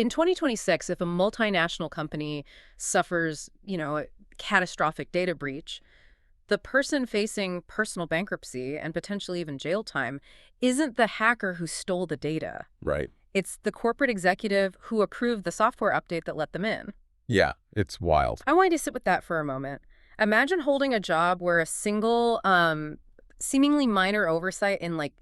In 2026, if a multinational company suffers, a catastrophic data breach, the person facing personal bankruptcy and potentially even jail time isn't the hacker who stole the data. Right. It's the corporate executive who approved the software update that let them in. Yeah, it's wild. I want you to sit with that for a moment. Imagine holding a job where a single, seemingly minor oversight in like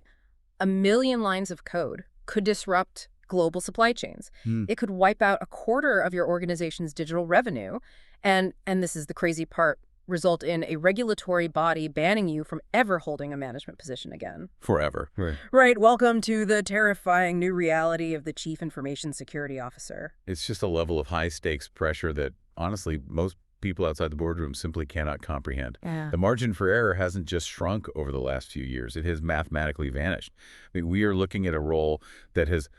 a million lines of code could disrupt global supply chains. Hmm. It could wipe out a quarter of your organization's digital revenue. And this is the crazy part, result in a regulatory body banning you from ever holding a management position again. Forever. Right. Right. Welcome to the terrifying new reality of the Chief Information Security Officer. It's just a level of high-stakes pressure that, honestly, most people outside the boardroom simply cannot comprehend. Yeah. The margin for error hasn't just shrunk over the last few years. It has mathematically vanished. I mean, we are looking at a role that has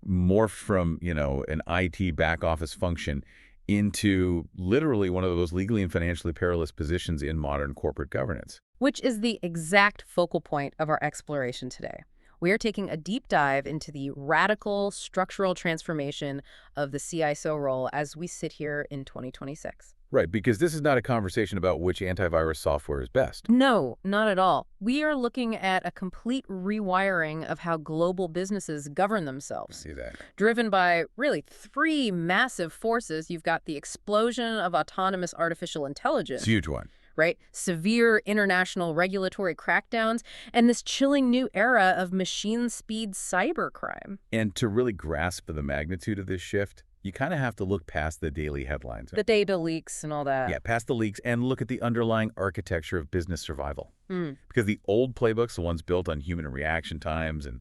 morphed from, an IT back office function into literally one of those legally and financially perilous positions in modern corporate governance. Which is the exact focal point of our exploration today. We are taking a deep dive into the radical structural transformation of the CISO role as we sit here in 2026. Right, because this is not a conversation about which antivirus software is best. No, not at all. We are looking at a complete rewiring of how global businesses govern themselves. See that. Driven by really three massive forces. You've got the explosion of autonomous artificial intelligence. It's a huge one. Right? Severe international regulatory crackdowns, and this chilling new era of machine speed cybercrime. And to really grasp the magnitude of this shift, you kind of have to look past the daily headlines. The data leaks and all that. Yeah, past the leaks and look at the underlying architecture of business survival. Mm. Because the old playbooks, the ones built on human reaction times and,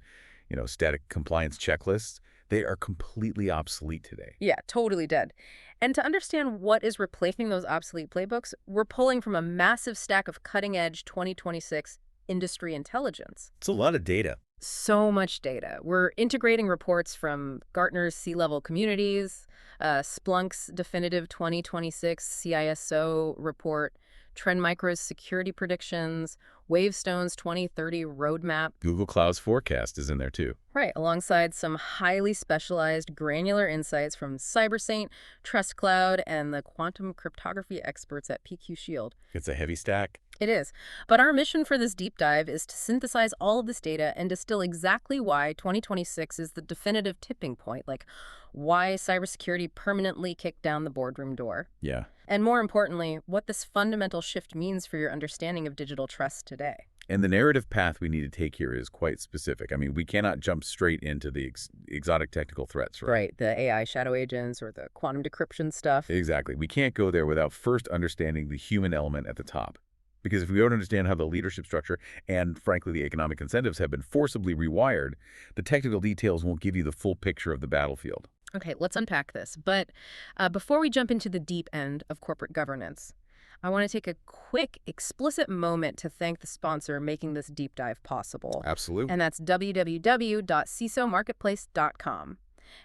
static compliance checklists, they are completely obsolete today. Yeah, totally dead. And to understand what is replacing those obsolete playbooks, we're pulling from a massive stack of cutting-edge 2026 industry intelligence. It's a lot of data. So much data. We're integrating reports from Gartner's C-level communities, Splunk's definitive 2026 CISO report, Trend Micro's security predictions, Wavestone's 2030 roadmap. Google Cloud's forecast is in there too. Right, alongside some highly specialized granular insights from CyberSaint, Trust Cloud, and the quantum cryptography experts at PQ Shield. It's a heavy stack. It is. But our mission for this deep dive is to synthesize all of this data and distill exactly why 2026 is the definitive tipping point, like why cybersecurity permanently kicked down the boardroom door. Yeah. And more importantly, what this fundamental shift means for your understanding of digital trust today. And the narrative path we need to take here is quite specific. I mean, we cannot jump straight into the exotic technical threats, right? Right, the AI shadow agents or the quantum decryption stuff. Exactly. We can't go there without first understanding the human element at the top. Because if we don't understand how the leadership structure and, frankly, the economic incentives have been forcibly rewired, the technical details won't give you the full picture of the battlefield. Okay, let's unpack this. But before we jump into the deep end of corporate governance, I want to take a quick, explicit moment to thank the sponsor making this deep dive possible. Absolutely. And that's www.cisomarketplace.com.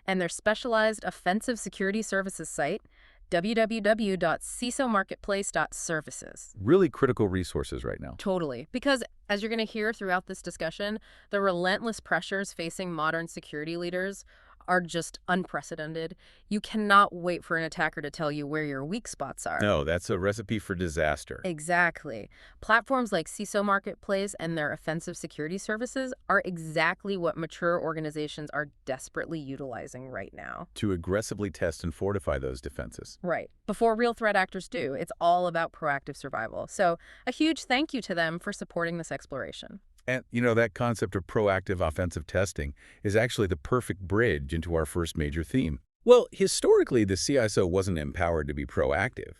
And their specialized offensive security services site, www.cisomarketplace.services. Really critical resources right now. Totally. Because, as you're going to hear throughout this discussion, the relentless pressures facing modern security leaders are just unprecedented. You cannot wait for an attacker to tell you where your weak spots are. No, that's a recipe for disaster. Exactly. Platforms like CISO Marketplace and their offensive security services are exactly what mature organizations are desperately utilizing right now. To aggressively test and fortify those defenses. Right. Before real threat actors do, it's all about proactive survival. So a huge thank you to them for supporting this exploration. And, that concept of proactive offensive testing is actually the perfect bridge into our first major theme. Well, historically, the CISO wasn't empowered to be proactive.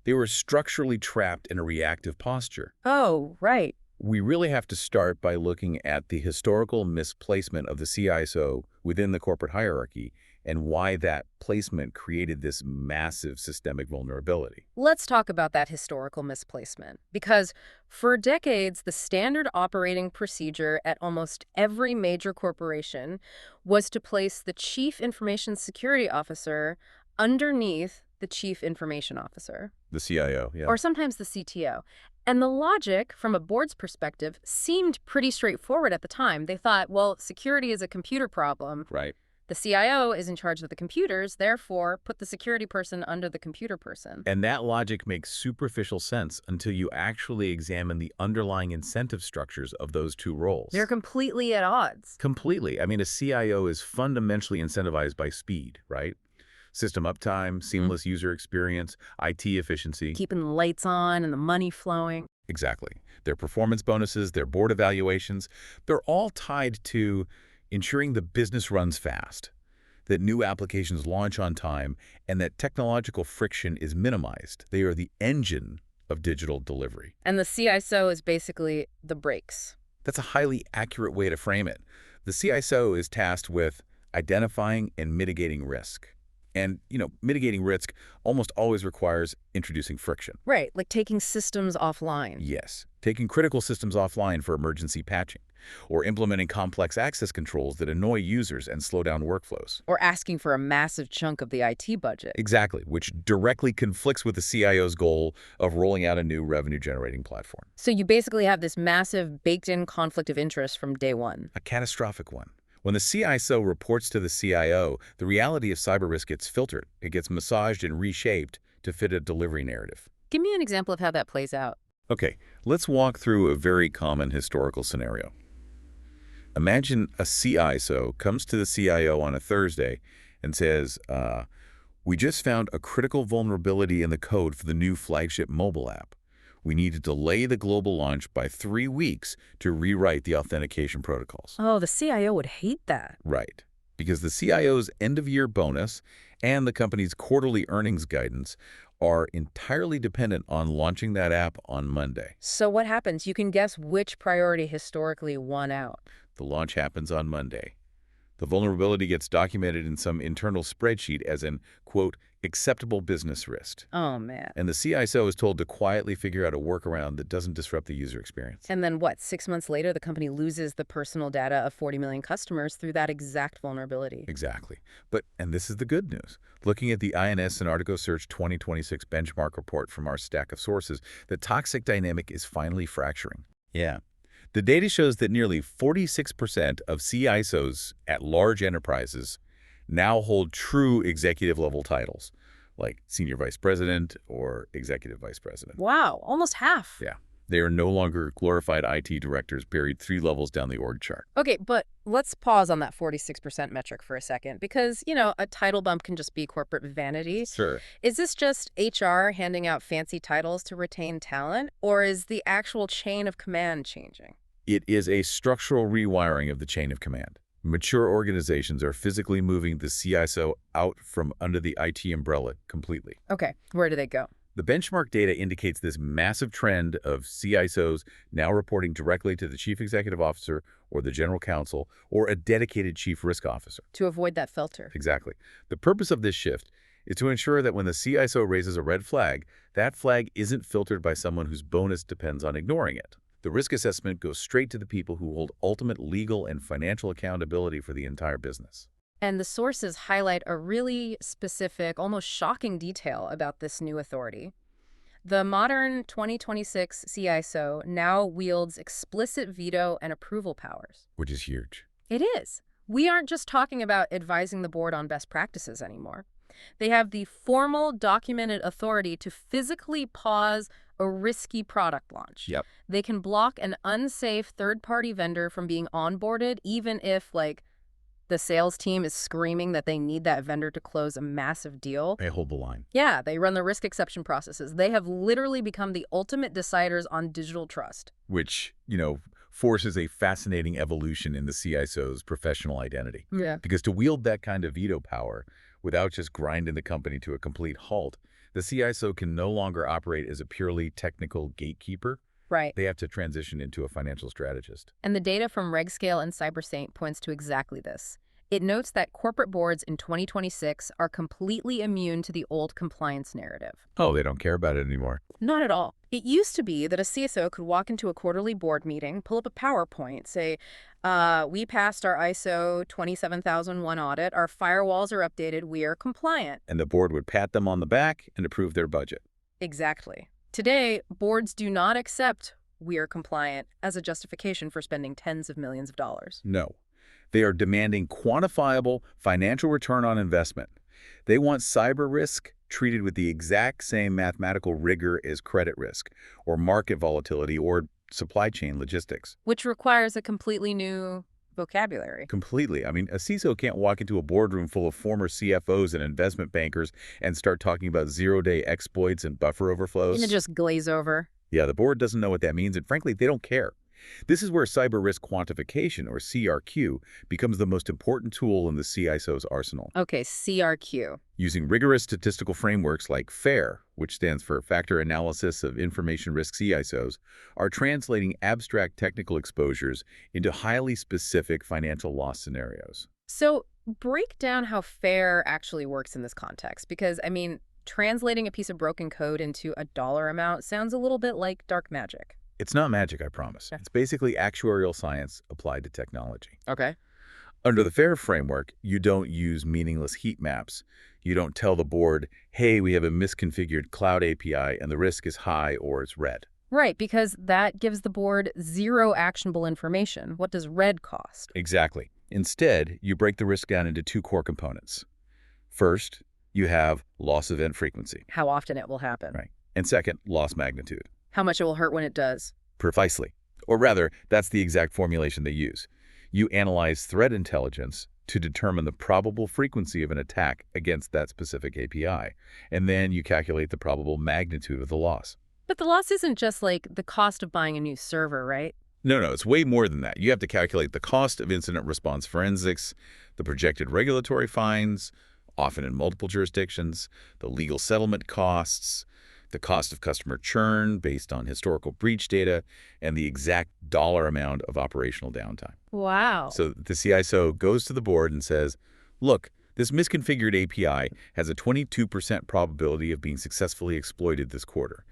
They were structurally trapped in a reactive posture. Oh, right. We really have to start by looking at the historical misplacement of the CISO within the corporate hierarchy and why that placement created this massive systemic vulnerability. Let's talk about that historical misplacement, because for decades, the standard operating procedure at almost every major corporation was to place the Chief Information Security Officer underneath the Chief Information Officer. The CIO, yeah. Or sometimes the CTO. And the logic, from a board's perspective, seemed pretty straightforward at the time. They thought, well, security is a computer problem. Right. The CIO is in charge of the computers, therefore, put the security person under the computer person. And that logic makes superficial sense until you actually examine the underlying incentive structures of those two They're roles. completely at odds. Completely. I mean, a CIO is fundamentally incentivized by speed, right? System uptime, Mhm. seamless user experience, IT efficiency. Keeping the lights on and the money flowing. Exactly. Their performance bonuses, their board evaluations, they're all tied to ensuring the business runs fast, that new applications launch on time, and that technological friction is minimized. They are the engine of digital delivery. And the CISO is basically the brakes. That's a highly accurate way to frame it. The CISO is tasked with identifying and mitigating risk. And, mitigating risk almost always requires introducing friction. Right, like taking systems offline. Yes, taking critical systems offline for emergency patching, or implementing complex access controls that annoy users and slow down workflows. Or asking for a massive chunk of the IT budget. Exactly, which directly conflicts with the CIO's goal of rolling out a new revenue-generating platform. So you basically have this massive baked-in conflict of interest from day one. A catastrophic one. When the CISO reports to the CIO, the reality of cyber risk gets filtered. It gets massaged and reshaped to fit a delivery narrative. Give me an example of how that plays out. Okay, let's walk through a very common historical scenario. Imagine a CISO comes to the CIO on a Thursday and says, we just found a critical vulnerability in the code for the new flagship mobile app. We need to delay the global launch by 3 weeks to rewrite the authentication protocols. Oh, the CIO would hate that. Right. Because the CIO's end-of-year bonus and the company's quarterly earnings guidance are entirely dependent on launching that app on Monday. So what happens? You can guess which priority historically won out. The launch happens on Monday. The vulnerability gets documented in some internal spreadsheet as an, quote, acceptable business risk. Oh, man. And the CISO is told to quietly figure out a workaround that doesn't disrupt the user experience. And then what? 6 months later, the company loses the personal data of 40 million customers through that exact vulnerability. Exactly. And this is the good news. Looking at the INS and Article Search 2026 benchmark report from our stack of sources, the toxic dynamic is finally fracturing. Yeah. The data shows that nearly 46% of CISOs at large enterprises now hold true executive-level titles, like Senior Vice President or Executive Vice President. Wow, almost half. Yeah. They are no longer glorified IT directors buried 3 levels down the org chart. Okay, but let's pause on that 46% metric for a second because, a title bump can just be corporate vanity. Sure. Is this just HR handing out fancy titles to retain talent, or is the actual chain of command changing? It is a structural rewiring of the chain of command. Mature organizations are physically moving the CISO out from under the IT umbrella completely. Okay, where do they go? The benchmark data indicates this massive trend of CISOs now reporting directly to the chief executive officer or the general counsel or a dedicated chief risk officer. To avoid that filter. Exactly. The purpose of this shift is to ensure that when the CISO raises a red flag, that flag isn't filtered by someone whose bonus depends on ignoring it. The risk assessment goes straight to the people who hold ultimate legal and financial accountability for the entire business. And the sources highlight a really specific, almost shocking detail about this new authority. The modern 2026 CISO now wields explicit veto and approval powers. Which is huge. It is. We aren't just talking about advising the board on best practices anymore. They have the formal, documented authority to physically pause a risky product launch. Yep. They can block an unsafe third-party vendor from being onboarded, even if, the sales team is screaming that they need that vendor to close a massive deal. They hold the line. Yeah, they run the risk exception processes. They have literally become the ultimate deciders on digital trust. Which, forces a fascinating evolution in the CISO's professional identity. Yeah. Because to wield that kind of veto power without just grinding the company to a complete halt, the CISO can no longer operate as a purely technical gatekeeper. Right. They have to transition into a financial strategist. And the data from RegScale and CyberSaint points to exactly this. It notes that corporate boards in 2026 are completely immune to the old compliance narrative. Oh, they don't care about it anymore. Not at all. It used to be that a CISO could walk into a quarterly board meeting, pull up a PowerPoint, say, we passed our ISO 27001 audit, our firewalls are updated, we are compliant. And the board would pat them on the back and approve their budget. Exactly. Today, boards do not accept "we are compliant" as a justification for spending tens of millions of dollars. No. They are demanding quantifiable financial return on investment. They want cyber risk treated with the exact same mathematical rigor as credit risk, or market volatility, or supply chain logistics. Which requires a completely new vocabulary. Completely. I mean, a CISO can't walk into a boardroom full of former CFOs and investment bankers and start talking about zero-day exploits and buffer And then overflows. just glaze over. Yeah, the board doesn't know what that means, and frankly, they don't care. This is where cyber risk quantification, or CRQ, becomes the most important tool in the CISO's arsenal. Okay, CRQ. Using rigorous statistical frameworks like FAIR, which stands for Factor Analysis of Information Risk, CISOs, are translating abstract technical exposures into highly specific financial loss scenarios. So break down how FAIR actually works in this context, because, I mean, translating a piece of broken code into a dollar amount sounds a little bit like dark magic. It's not magic, I promise. Yeah. It's basically actuarial science applied to technology. Okay. Under the FAIR framework, you don't use meaningless heat maps. You don't tell the board, hey, we have a misconfigured cloud API and the risk is high or it's red. Right, because that gives the board zero actionable information. What does red cost? Exactly. Instead, you break the risk down into two core components. First, you have loss event frequency. How often it will happen. Right. And second, loss magnitude. How much it will hurt when it does. Precisely. Or rather, that's the exact formulation they use. You analyze threat intelligence to determine the probable frequency of an attack against that specific API, and then you calculate the probable magnitude of the loss. But the loss isn't just like the cost of buying a new server, right? No, it's way more than that. You have to calculate the cost of incident response forensics, the projected regulatory fines, often in multiple jurisdictions, the legal settlement costs, the cost of customer churn based on historical breach data, and the exact dollar amount of operational downtime. Wow. So the CISO goes to the board and says, look, this misconfigured API has a 22% probability of being successfully exploited this quarter.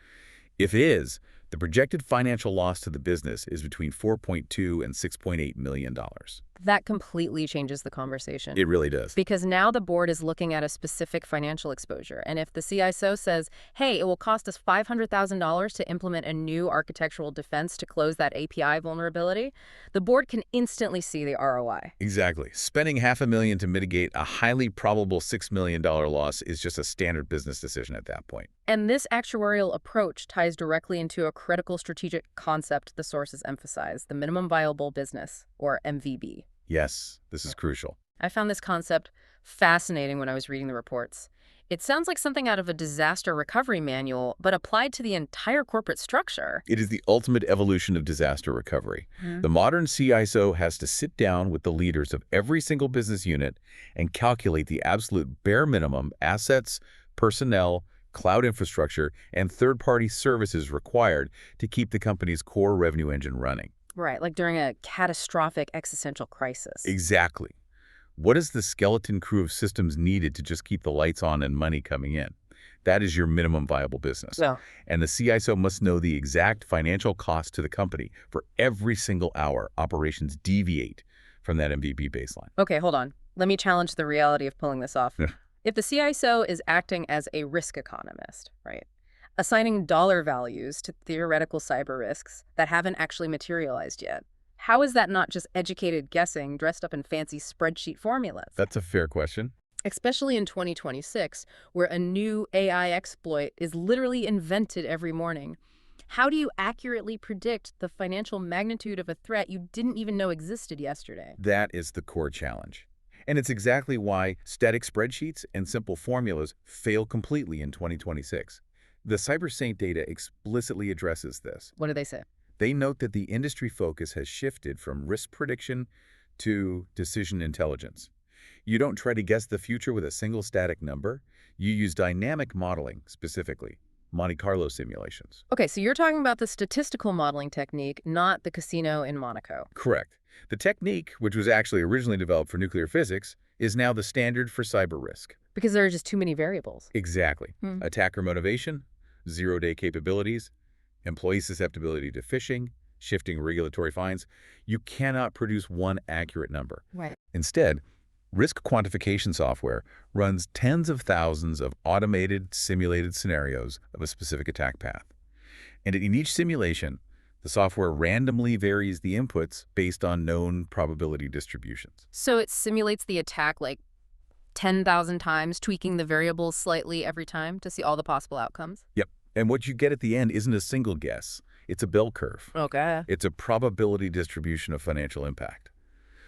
If it is, the projected financial loss to the business is between $4.2 and $6.8 million. That completely changes the conversation. It really does. Because now the board is looking at a specific financial exposure. And if the CISO says, hey, it will cost us $500,000 to implement a new architectural defense to close that API vulnerability, the board can instantly see the ROI. Exactly. Spending $500,000 to mitigate a highly probable $6 million loss is just a standard business decision at that point. And this actuarial approach ties directly into a critical strategic concept the sources emphasize, the minimum viable business, or MVB. Yes, this is crucial. I found this concept fascinating when I was reading the reports. It sounds like something out of a disaster recovery manual, but applied to the entire corporate structure. It is the ultimate evolution of disaster recovery. The modern CISO has to sit down with the leaders of every single business unit and calculate the absolute bare minimum assets, personnel, cloud infrastructure, and third-party services required to keep the company's core revenue engine running. Right, like during a catastrophic existential crisis. Exactly. What is the skeleton crew of systems needed to just keep the lights on and money coming in? That is your minimum viable business. Yeah. And the CISO must know the exact financial cost to the company for every single hour operations deviate from that MVB baseline. Okay, hold on. Let me challenge the reality of pulling this off. Yeah. If the CISO is acting as a risk economist, right, assigning dollar values to theoretical cyber risks that haven't actually materialized yet, how is that not just educated guessing dressed up in fancy spreadsheet formulas? That's a fair question. Especially in 2026, where a new AI exploit is literally invented every morning. How do you accurately predict the financial magnitude of a threat you didn't even know existed yesterday? That is the core challenge. And it's exactly why static spreadsheets and simple formulas fail completely in 2026. The CyberSaint data explicitly addresses this. What do they say? They note that the industry focus has shifted from risk prediction to decision intelligence. You don't try to guess the future with a single static number. You use dynamic modeling, specifically Monte Carlo simulations. Okay, so you're talking about the statistical modeling technique, not the casino in Monaco. Correct. The technique, which was actually originally developed for nuclear physics, is now the standard for cyber risk. Because there are just too many variables. Exactly. Attacker motivation, zero-day capabilities, employee susceptibility to phishing, shifting regulatory fines. You cannot produce one accurate number. Right. Instead, risk quantification software runs tens of thousands of automated, simulated scenarios of a specific attack path. And in each simulation, The software randomly varies the inputs based on known probability distributions. So it simulates the attack like 10,000 times, tweaking the variables slightly every time to see all the possible outcomes? Yep. And what you get at the end isn't a single guess. It's a bell curve. Okay. It's a probability distribution of financial impact.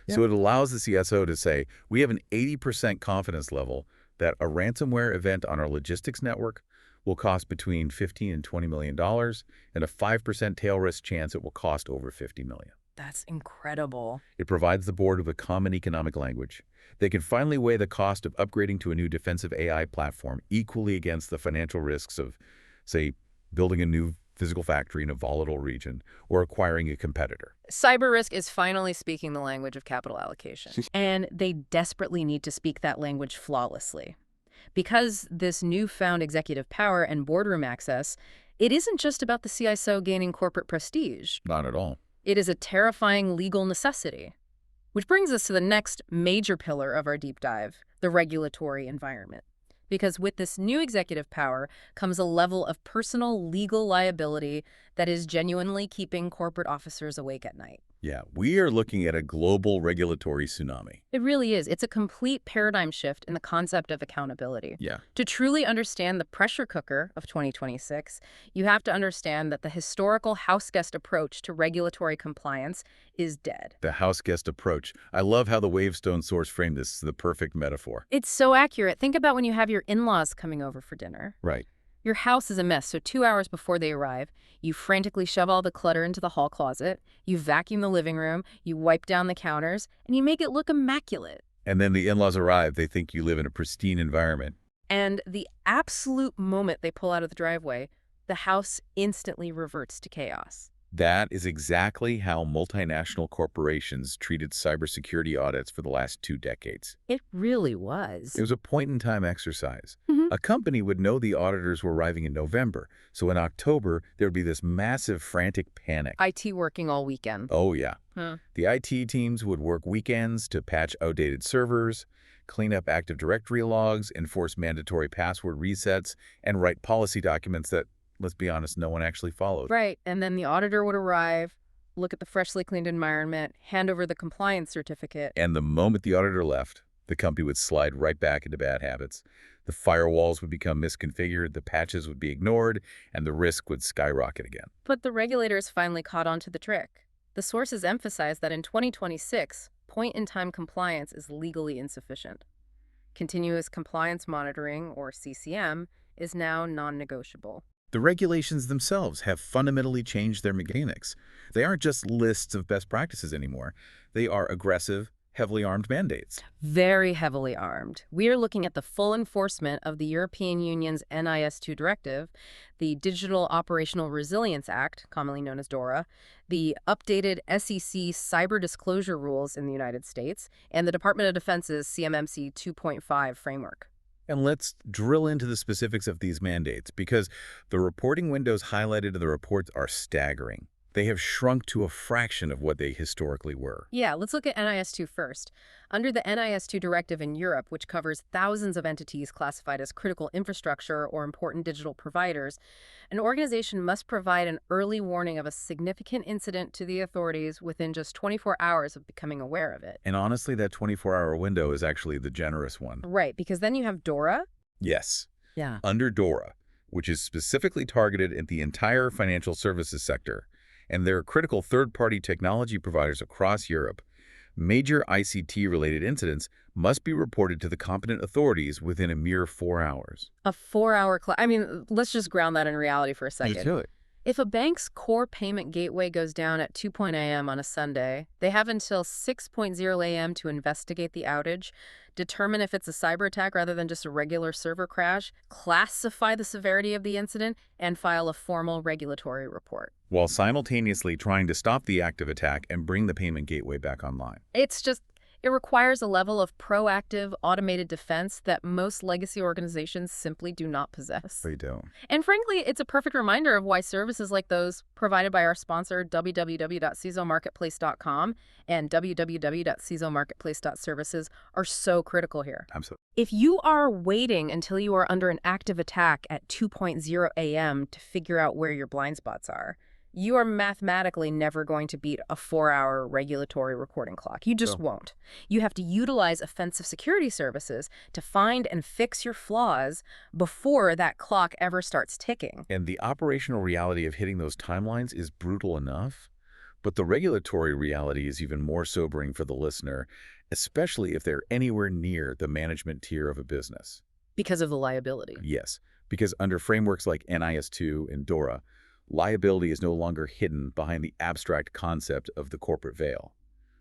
Yeah. So it allows the CSO to say, we have an 80% confidence level that a ransomware event on our logistics network will cost between $15 and $20 million, and a 5% tail risk chance it will cost over $50 million. That's incredible. It provides the board with a common economic language. They can finally weigh the cost of upgrading to a new defensive AI platform equally against the financial risks of, say, building a new physical factory in a volatile region or acquiring a competitor. Cyber risk is finally speaking the language of capital allocation, and they desperately need to speak that language flawlessly. Because this newfound executive power and boardroom access, it isn't just about the CISO gaining corporate prestige. Not at all. It is a terrifying legal necessity. Which brings us to the next major pillar of our deep dive, the regulatory environment. Because with this new executive power comes a level of personal legal liability that is genuinely keeping corporate officers awake at night. Yeah, we are looking at a global regulatory tsunami. It really is. It's a complete paradigm shift in the concept of accountability. Yeah. To truly understand the pressure cooker of 2026, you have to understand that the historical house guest approach to regulatory compliance is dead. The house guest approach. I love how the Wavestone source framed this as the perfect metaphor. It's so accurate. Think about when you have your in-laws coming over for dinner. Right. Your house is a mess, so 2 hours before they arrive, you frantically shove all the clutter into the hall closet, you vacuum the living room, you wipe down the counters, and you make it look immaculate. And then the in-laws arrive, they think you live in a pristine environment. And the absolute moment they pull out of the driveway, the house instantly reverts to chaos. That is exactly how multinational corporations treated cybersecurity audits for the last 2 decades. It really was. It was a point-in-time exercise. Mhm. A company would know the auditors were arriving in November, so in October, there would be this massive frantic panic. IT working all weekend. Oh, yeah. Huh. The IT teams would work weekends to patch outdated servers, clean up Active Directory logs, enforce mandatory password resets, and write policy documents that, let's be honest, no one actually followed. Right, and then the auditor would arrive, look at the freshly cleaned environment, hand over the compliance certificate. And the moment the auditor left, the company would slide right back into bad habits. The firewalls would become misconfigured, the patches would be ignored, and the risk would skyrocket again. But the regulators finally caught on to the trick. The sources emphasize that in 2026, point-in-time compliance is legally insufficient. Continuous compliance monitoring, or CCM, is now non-negotiable. The regulations themselves have fundamentally changed their mechanics. They aren't just lists of best practices anymore. They are aggressive, heavily armed mandates. Very heavily armed. We are looking at the full enforcement of the European Union's NIS2 Directive, the Digital Operational Resilience Act, commonly known as DORA, the updated SEC cyber disclosure rules in the United States, and the Department of Defense's CMMC 2.5 framework. And let's drill into the specifics of these mandates, because the reporting windows highlighted in the reports are staggering. They have shrunk to a fraction of what they historically were. Yeah, let's look at NIS2 first. Under the NIS2 directive in Europe, which covers thousands of entities classified as critical infrastructure or important digital providers, an organization must provide an early warning of a significant incident to the authorities within just 24 hours of becoming aware of it. And honestly, that 24-hour window is actually the generous one. Right, because then you have DORA. Yes. Yeah. Under DORA, which is specifically targeted at the entire financial services sector, and there are critical third-party technology providers across Europe, major ICT-related incidents must be reported to the competent authorities within a mere 4 hours. A 4-hour class. I mean, let's just ground that in reality for a second. do it. If a bank's core payment gateway goes down at 2 a.m. on a Sunday, they have until 6 a.m. to investigate the outage, determine if it's a cyber attack rather than just a regular server crash, classify the severity of the incident, and file a formal regulatory report. While simultaneously trying to stop the active attack and bring the payment gateway back online. It requires a level of proactive, automated defense that most legacy organizations simply do not possess. They don't. And frankly, it's a perfect reminder of why services like those provided by our sponsor, www.CISOmarketplace.com and www.CISOmarketplace.services, are so critical here. Absolutely. If you are waiting until you are under an active attack at 2 a.m. to figure out where your blind spots are, You are mathematically never going to beat a 4-hour regulatory reporting clock. You just So, won't. You have to utilize offensive security services to find and fix your flaws before that clock ever starts ticking. and the operational reality of hitting those timelines is brutal enough, but the regulatory reality is even more sobering for the listener, especially if they're anywhere near the management tier of a business. Because of the liability. Yes, because under frameworks like NIS2 and DORA, liability is no longer hidden behind the abstract concept of the corporate veil.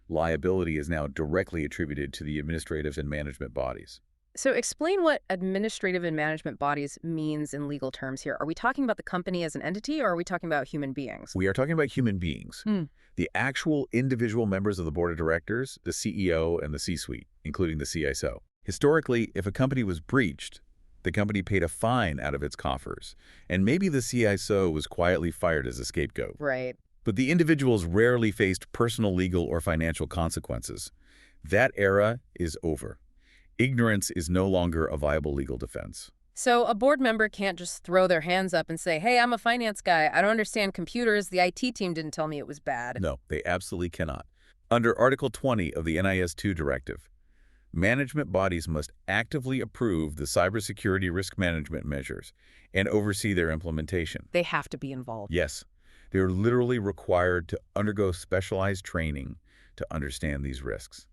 Liability is now directly attributed to the administrative and management bodies. So explain what administrative and management bodies means in legal terms here. Are we talking about the company as an entity, or are we talking about human beings? We are talking about human beings, Hmm. the actual individual members of the board of directors, the CEO, and the C-suite, including the CISO. Historically, if a company was breached, the company paid a fine out of its coffers, and maybe the CISO was quietly fired as a scapegoat. Right. But the individuals rarely faced personal legal or financial consequences. That era is over. Ignorance is no longer a viable legal defense. So a board member can't just throw their hands up and say, hey, I'm a finance guy. I don't understand computers. The IT team didn't tell me it was bad. No, they absolutely cannot. Under Article 20 of the NIS2 Directive, management bodies must actively approve the cybersecurity risk management measures and oversee their implementation. They have to be involved. Yes, they are literally required to undergo specialized training to understand these risks.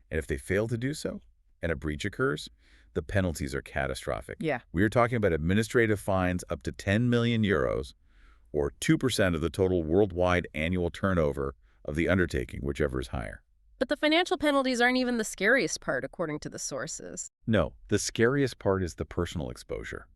And if they fail to do so, and a breach occurs, the penalties are catastrophic. Yeah. We are talking about administrative fines up to 10 million euros, or 2% of the total worldwide annual turnover of the undertaking, whichever is higher. But the financial penalties aren't even the scariest part, according to the sources. No, the scariest part is the personal exposure.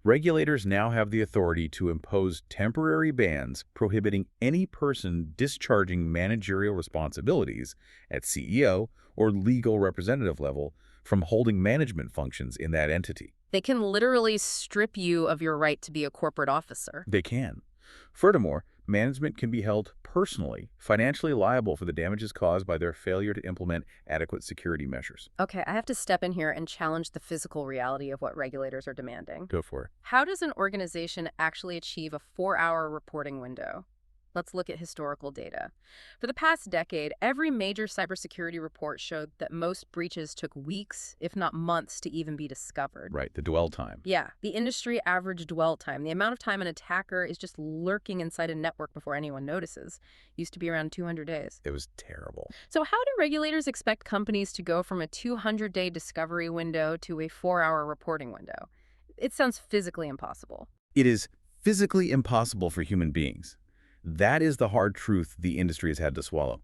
Regulators now have the authority to impose temporary bans prohibiting any person discharging managerial responsibilities at CEO or legal representative level from holding management functions in that entity. They can literally strip you of your right to be a corporate officer. They can. Furthermore, management can be held personally, financially liable for the damages caused by their failure to implement adequate security measures. Okay, I have to step in here and challenge the physical reality of what regulators are demanding. Go for it. How does an organization actually achieve a 4-hour reporting window? Let's look at historical data. For the past decade, every major cybersecurity report showed that most breaches took weeks, if not months, to even be discovered. Right, the dwell time. Yeah, the industry average dwell time, the amount of time an attacker is just lurking inside a network before anyone notices, used to be around 200 days. It was terrible. So how do regulators expect companies to go from a 200-day discovery window to a 4-hour reporting window? It sounds physically impossible. It is physically impossible for human beings. That is the hard truth the industry has had to swallow.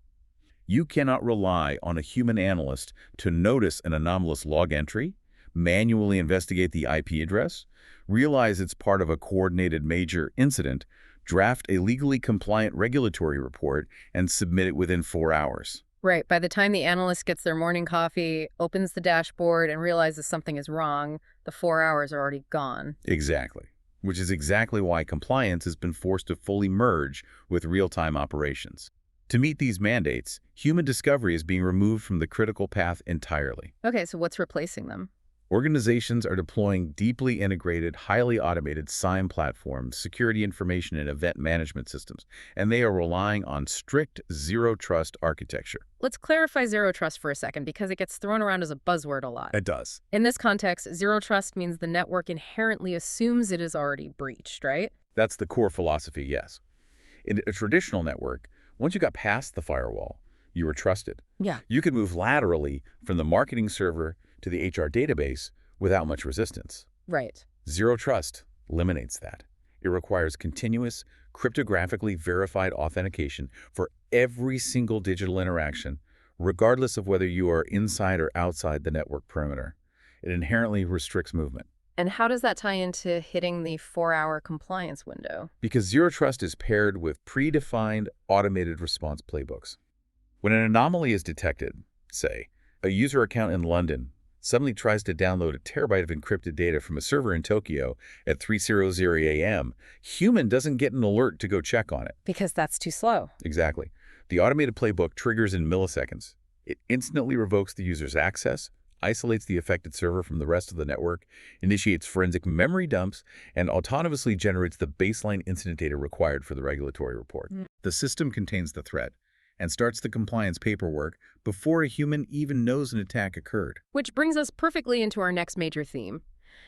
You cannot rely on a human analyst to notice an anomalous log entry, manually investigate the IP address, realize it's part of a coordinated major incident, draft a legally compliant regulatory report, and submit it within 4 hours. Right. By the time the analyst gets their morning coffee, opens the dashboard, and realizes something is wrong, the 4 hours are already gone. Exactly. Which is exactly why compliance has been forced to fully merge with real-time operations. To meet these mandates, human discovery is being removed from the critical path entirely. Okay, so what's replacing them? Organizations are deploying deeply integrated, highly automated SIEM platforms, security information and event management systems, and they are relying on strict zero-trust architecture. Let's clarify zero trust for a second because it gets thrown around as a buzzword a lot. It does. In this context, zero trust means the network inherently assumes it is already breached, right? That's the core philosophy, yes. In a traditional network, once you got past the firewall, you were trusted. Yeah. You could move laterally from the marketing server to the HR database without much resistance. Right. Zero Trust eliminates that. It requires continuous, cryptographically verified authentication for every single digital interaction, regardless of whether you are inside or outside the network perimeter. It inherently restricts movement. And how does that tie into hitting the 4-hour compliance window? Because Zero Trust is paired with predefined automated response playbooks. When an anomaly is detected, say, a user account in London suddenly tries to download a terabyte of encrypted data from a server in Tokyo at 3:00 a.m., human doesn't get an alert to go check on it. Because that's too slow. Exactly. The automated playbook triggers in milliseconds. It instantly revokes the user's access, isolates the affected server from the rest of the network, initiates forensic memory dumps, and autonomously generates the baseline incident data required for the regulatory report. The system contains the threat and starts the compliance paperwork before a human even knows an attack occurred. Which brings us perfectly into our next major theme.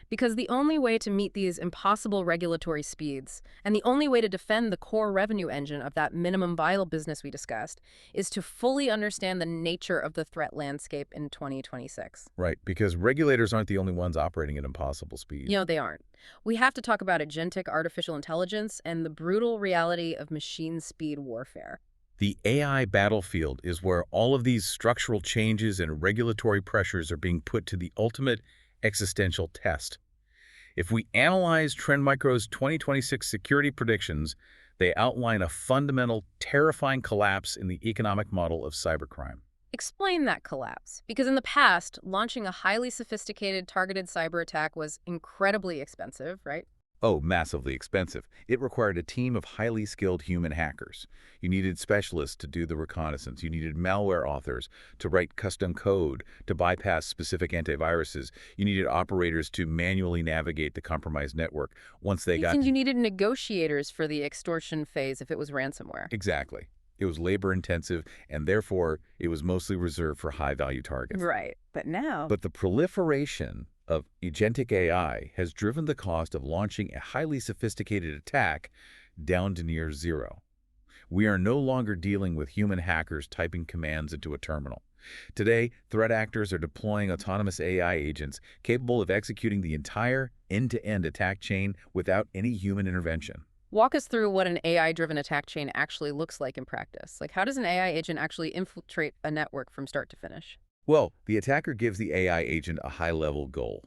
Because the only way to meet these impossible regulatory speeds, and the only way to defend the core revenue engine of that minimum viable business we discussed, is to fully understand the nature of the threat landscape in 2026. Right, because regulators aren't the only ones operating at impossible speed. They aren't. We have to talk about agentic artificial intelligence and the brutal reality of machine speed warfare. The AI battlefield is where all of these structural changes and regulatory pressures are being put to the ultimate existential test. If we analyze Trend Micro's 2026 security predictions, they outline a fundamental, terrifying collapse in the economic model of cybercrime. Explain that collapse, because in the past, launching a highly sophisticated targeted cyber attack was incredibly expensive, right? Oh, massively expensive. It required a team of highly skilled human hackers. You needed specialists to do the reconnaissance. You needed malware authors to write custom code to bypass specific antiviruses. You needed operators to manually navigate the compromised network once they got... And you needed negotiators for the extortion phase if it was ransomware. Exactly. It was labor-intensive, and therefore, it was mostly reserved for high-value targets. Right. But now... But the proliferation of agentic AI has driven the cost of launching a highly sophisticated attack down to near zero. We are no longer dealing with human hackers typing commands into a terminal. Today, threat actors are deploying autonomous AI agents capable of executing the entire end-to-end attack chain without any human intervention. Walk us through what an AI-driven attack chain actually looks like in practice. Like, how does an AI agent actually infiltrate a network from start to finish? Well, the attacker gives the AI agent a high-level goal.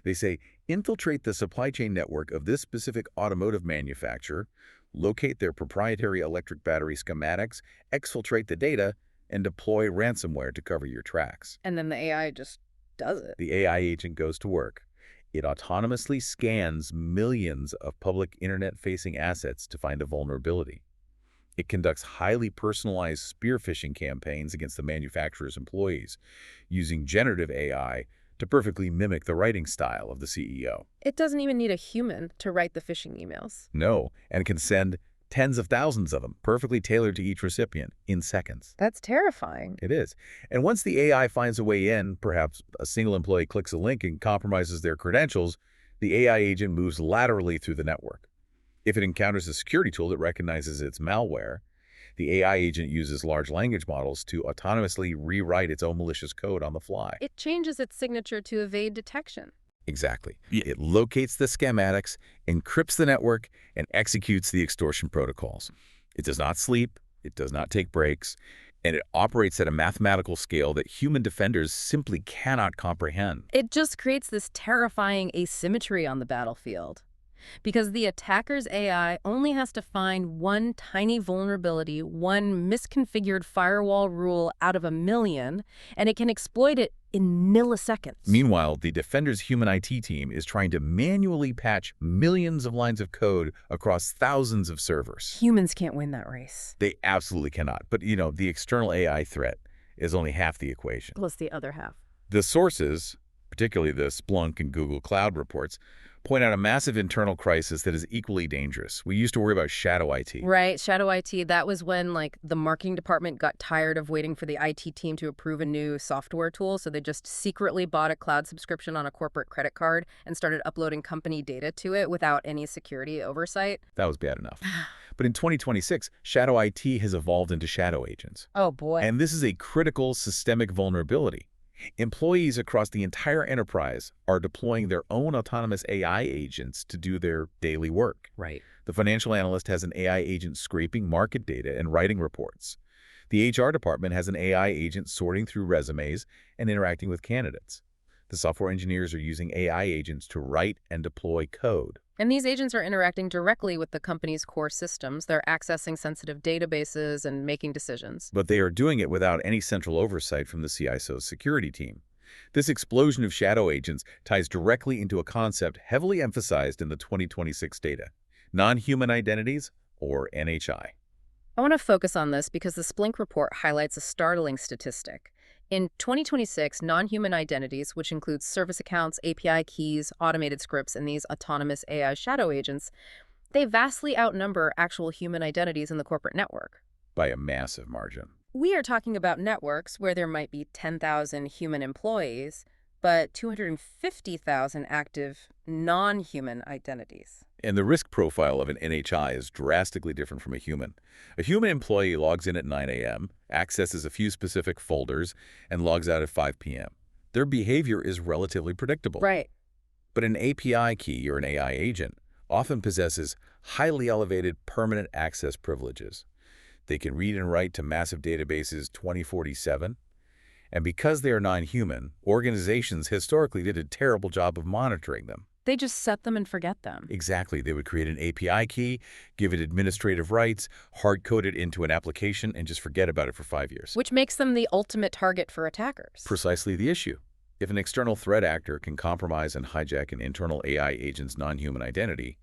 They say, infiltrate the supply chain network of this specific automotive manufacturer, locate their proprietary electric battery schematics, exfiltrate the data, and deploy ransomware to cover your tracks. And then the AI just does it. The AI agent goes to work. It autonomously scans millions of public internet-facing assets to find a vulnerability. It conducts highly personalized spear phishing campaigns against the manufacturer's employees, using generative AI to perfectly mimic the writing style of the CEO. It doesn't even need a human to write the phishing emails. No, and can send tens of thousands of them, perfectly tailored to each recipient, in seconds. That's terrifying. It is. And once the AI finds a way in, perhaps a single employee clicks a link and compromises their credentials, the AI agent moves laterally through the network. If it encounters a security tool that recognizes it's malware, the AI agent uses large language models to autonomously rewrite its own malicious code on the fly. It changes its signature to evade detection. Exactly. It locates the schematics, encrypts the network, and executes the extortion protocols. It does not sleep, it does not take breaks, and it operates at a mathematical scale that human defenders simply cannot comprehend. It just creates this terrifying asymmetry on the battlefield. Because the attacker's AI only has to find one tiny vulnerability, one misconfigured firewall rule out of a million, and it can exploit it in milliseconds. Meanwhile, the defender's human IT team is trying to manually patch millions of lines of code across thousands of servers. Humans can't win that race. They absolutely cannot. But, the external AI threat is only half the equation. Plus the other half. The sources, particularly the Splunk and Google Cloud reports, point out a massive internal crisis that is equally dangerous. We used to worry about shadow IT. Right, shadow IT. That was when, the marketing department got tired of waiting for the IT team to approve a new software tool, so they just secretly bought a cloud subscription on a corporate credit card and started uploading company data to it without any security oversight. That was bad enough. But in 2026, shadow IT has evolved into shadow agents. Oh, boy. And this is a critical systemic vulnerability. Employees across the entire enterprise are deploying their own autonomous AI agents to do their daily work. Right. The financial analyst has an AI agent scraping market data and writing reports. The HR department has an AI agent sorting through resumes and interacting with candidates. The software engineers are using AI agents to write and deploy code. And these agents are interacting directly with the company's core systems. They're accessing sensitive databases and making decisions. But they are doing it without any central oversight from the CISO's security team. This explosion of shadow agents ties directly into a concept heavily emphasized in the 2026 data: non-human identities, or NHI. I want to focus on this because the Splink report highlights a startling statistic. In 2026, non-human identities, which includes service accounts, API keys, automated scripts, and these autonomous AI shadow agents, they vastly outnumber actual human identities in the corporate network. By a massive margin. We are talking about networks where there might be 10,000 human employees, but 250,000 active non-human identities. And the risk profile of an NHI is drastically different from a human. A human employee logs in at 9 a.m., accesses a few specific folders, and logs out at 5 p.m. Their behavior is relatively predictable. Right. But an API key or an AI agent often possesses highly elevated permanent access privileges. They can read and write to massive databases 24/7. And because they are non-human, organizations historically did a terrible job of monitoring them. They just set them and forget them. Exactly. They would create an API key, give it administrative rights, hard-code it into an application, and just forget about it for 5 years. Which makes them the ultimate target for attackers. Precisely the issue. If an external threat actor can compromise and hijack an internal AI agent's non-human identity,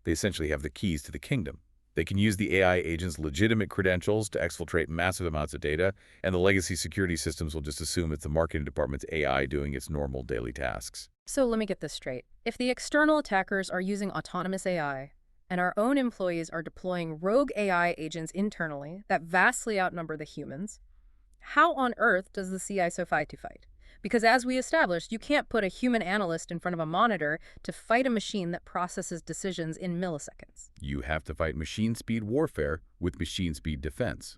they essentially have the keys to the kingdom. They can use the AI agent's legitimate credentials to exfiltrate massive amounts of data, and the legacy security systems will just assume it's the marketing department's AI doing its normal daily tasks. So let me get this straight. If the external attackers are using autonomous AI, and our own employees are deploying rogue AI agents internally that vastly outnumber the humans, how on earth does the CISO fight to fight? Because as we established, you can't put a human analyst in front of a monitor to fight a machine that processes decisions in milliseconds. You have to fight machine speed warfare with machine speed defense.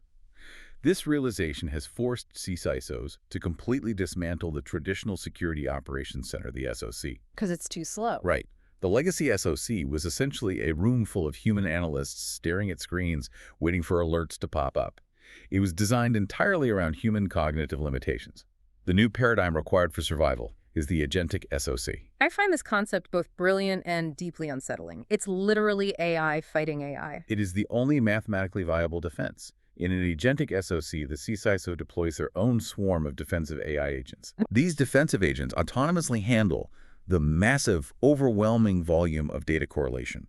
This realization has forced CISOs to completely dismantle the traditional Security Operations Center, the SOC. Because it's too slow. Right. The legacy SOC was essentially a room full of human analysts staring at screens, waiting for alerts to pop up. It was designed entirely around human cognitive limitations. The new paradigm required for survival is the agentic SOC. I find this concept both brilliant and deeply unsettling. It's literally AI fighting AI. It is the only mathematically viable defense. In an agentic SOC, the CISO deploys their own swarm of defensive AI agents. These defensive agents autonomously handle the massive, overwhelming volume of data correlation.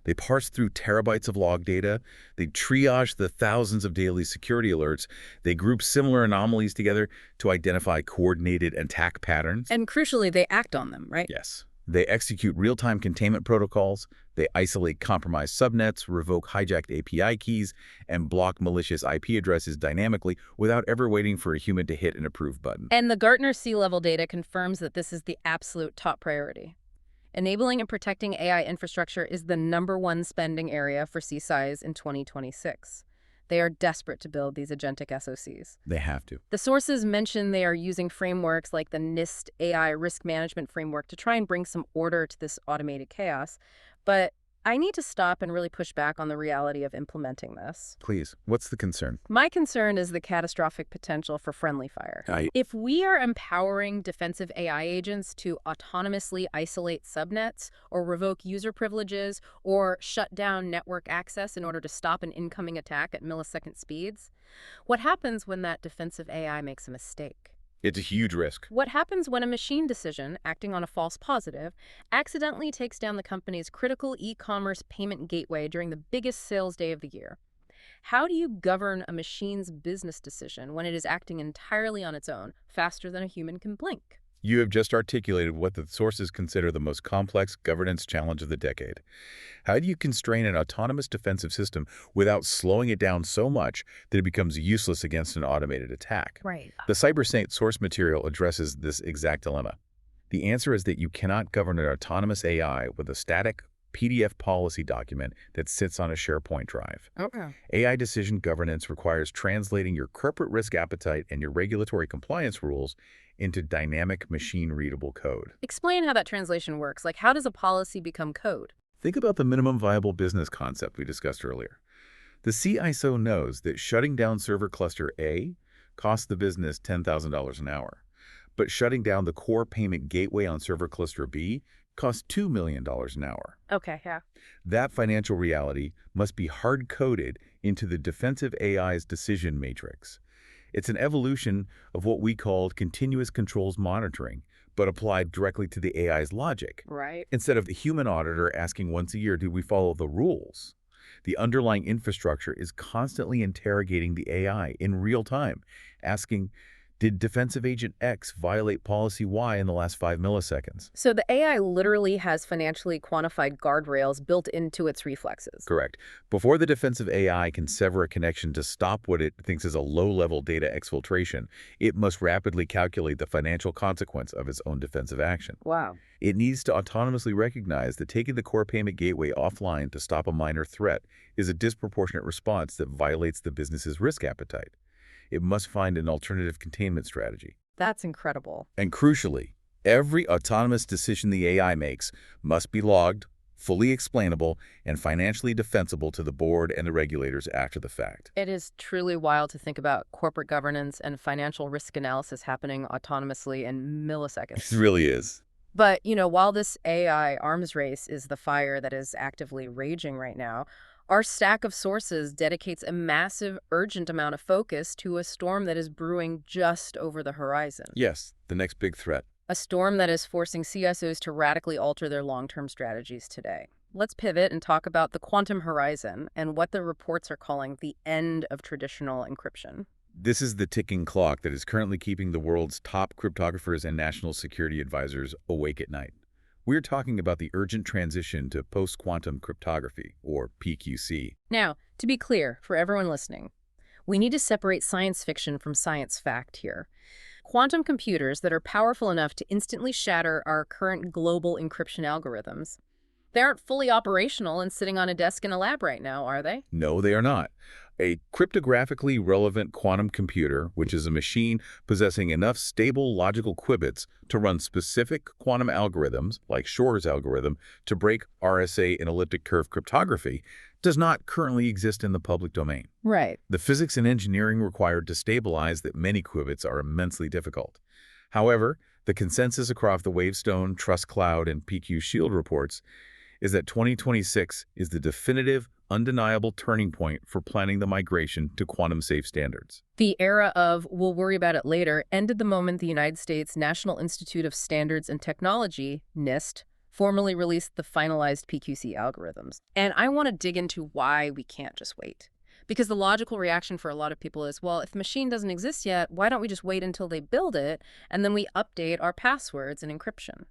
They parse through terabytes of log data. They triage the thousands of daily security alerts. They group similar anomalies together to identify coordinated attack patterns. And crucially, they act on them, right? Yes. They execute real-time containment protocols. They isolate compromised subnets, revoke hijacked API keys, and block malicious IP addresses dynamically without ever waiting for a human to hit an approve button. And the Gartner C-level data confirms that this is the absolute top priority. Enabling and protecting AI infrastructure is the #1 spending area for CISOs in 2026. They are desperate to build these agentic SOCs. They have to. The sources mention they are using frameworks like the NIST AI risk management framework to try and bring some order to this automated chaos. But I need to stop and really push back on the reality of implementing this. Please, what's the concern? My concern is the catastrophic potential for friendly fire. If we are empowering defensive AI agents to autonomously isolate subnets or revoke user privileges or shut down network access in order to stop an incoming attack at millisecond speeds, what happens when that defensive AI makes a mistake? It's a huge risk. What happens when a machine decision, acting on a false positive, accidentally takes down the company's critical e-commerce payment gateway during the biggest sales day of the year? How do you govern a machine's business decision when it is acting entirely on its own, faster than a human can blink? You have just articulated what the sources consider the most complex governance challenge of the decade. How do you constrain an autonomous defensive system without slowing it down so much that it becomes useless against an automated attack? Right. The CyberSaint source material addresses this exact dilemma. The answer is that you cannot govern an autonomous AI with a static PDF policy document that sits on a SharePoint drive. Okay. AI decision governance requires translating your corporate risk appetite and your regulatory compliance rules into dynamic machine-readable code. Explain how that translation works. Like, how does a policy become code? Think about the minimum viable business concept we discussed earlier. The CISO knows that shutting down server cluster A costs the business $10,000 an hour, but shutting down the core payment gateway on server cluster B costs $2 million an hour. Okay, yeah. That financial reality must be hard-coded into the defensive AI's decision matrix. It's an evolution of what we called continuous controls monitoring, but applied directly to the AI's logic. Right. Instead of the human auditor asking once a year, do we follow the rules? The underlying infrastructure is constantly interrogating the AI in real time, asking, Did defensive agent X violate policy Y in the last 5 milliseconds? So the AI literally has financially quantified guardrails built into its reflexes. Correct. Before the defensive AI can sever a connection to stop what it thinks is a low-level data exfiltration, it must rapidly calculate the financial consequence of its own defensive action. Wow. It needs to autonomously recognize that taking the core payment gateway offline to stop a minor threat is a disproportionate response that violates the business's risk appetite. It must find an alternative containment strategy. That's incredible. And crucially, every autonomous decision the AI makes must be logged, fully explainable, and financially defensible to the board and the regulators after the fact. It is truly wild to think about corporate governance and financial risk analysis happening autonomously in It milliseconds. really is. But, while this AI arms race is the fire that is actively raging right now, our stack of sources dedicates a massive, urgent amount of focus to a storm that is brewing just over the horizon. Yes, the next big threat. A storm that is forcing CISOs to radically alter their long-term strategies today. Let's pivot and talk about the quantum horizon and what the reports are calling the end of traditional encryption. This is the ticking clock that is currently keeping the world's top cryptographers and national security advisors awake at night. We're talking about the urgent transition to post-quantum cryptography, or PQC. Now, to be clear for everyone listening, we need to separate science fiction from science fact here. Quantum computers that are powerful enough to instantly shatter our current global encryption algorithms, they aren't fully operational and sitting on a desk in a lab right now, are they? No, they are not. A cryptographically relevant quantum computer, which is a machine possessing enough stable logical qubits to run specific quantum algorithms, like Shor's algorithm, to break RSA and elliptic curve cryptography, does not currently exist in the public domain. Right. The physics and engineering required to stabilize that many qubits are immensely difficult. However, the consensus across the Wavestone, Trust Cloud, and PQ Shield reports is that 2026 is the definitive, undeniable turning point for planning the migration to quantum-safe standards. The era of "we'll worry about it later" ended the moment the United States National Institute of Standards and Technology, NIST, formally released the finalized PQC algorithms. And I want to dig into why we can't just wait. Because the logical reaction for a lot of people is, well, if the machine doesn't exist yet, why don't we just wait until they build it, and then we update our passwords and encryption?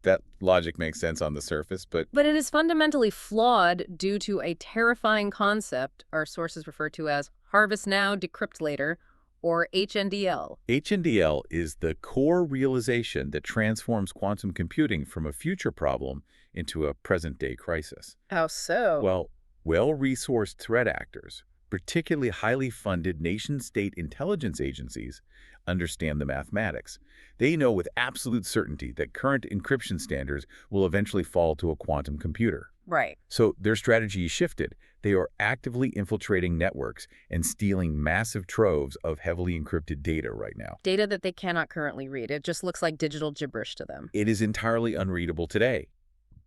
That logic makes sense on the surface, but But it is fundamentally flawed due to a terrifying concept our sources refer to as harvest now, decrypt later, or HNDL. HNDL is the core realization that transforms quantum computing from a future problem into a present-day crisis. How so? Well, well-resourced threat actors, particularly highly funded nation-state intelligence agencies, understand the mathematics. They know with absolute certainty that current encryption standards will eventually fall to a quantum computer. Right. So their strategy shifted. They are actively infiltrating networks and stealing massive troves of heavily encrypted data right now. Data that they cannot currently read. It just looks like digital gibberish to them. It is entirely unreadable today.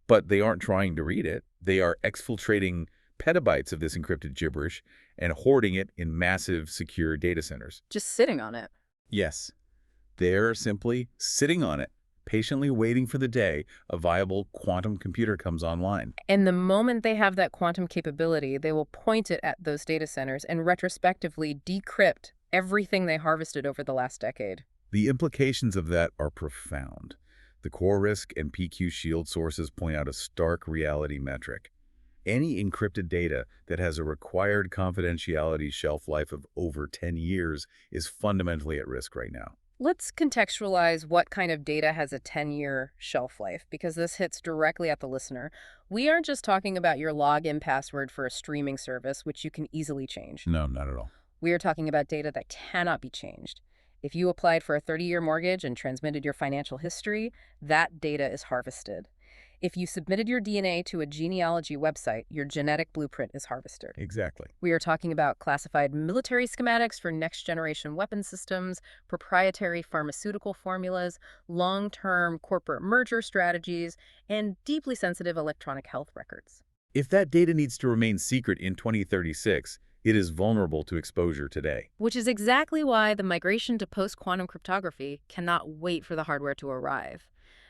But they aren't trying to read it. They are exfiltrating petabytes of this encrypted gibberish and hoarding it in massive, secure data centers. Just sitting on it. Yes, they're simply sitting on it, patiently waiting for the day a viable quantum computer comes online. And the moment they have that quantum capability, they will point it at those data centers and retrospectively decrypt everything they harvested over the last decade. The implications of that are profound. The core risk and PQ Shield sources point out a stark reality metric. Any encrypted data that has a required confidentiality shelf life of over 10 years is fundamentally at risk right now. Let's contextualize what kind of data has a 10-year shelf life, because this hits directly at the listener. We aren't just talking about your login password for a streaming service, which you can easily change. No, not at all. We are talking about data that cannot be changed. If you applied for a 30-year mortgage and transmitted your financial history, that data is harvested. If you submitted your DNA to a genealogy website, your genetic blueprint is harvested. Exactly. We are talking about classified military schematics for next-generation weapon systems, proprietary pharmaceutical formulas, long-term corporate merger strategies, and deeply sensitive electronic health records. If that data needs to remain secret in 2036, it is vulnerable to exposure today. Which is exactly why the migration to post-quantum cryptography cannot wait for the hardware to arrive.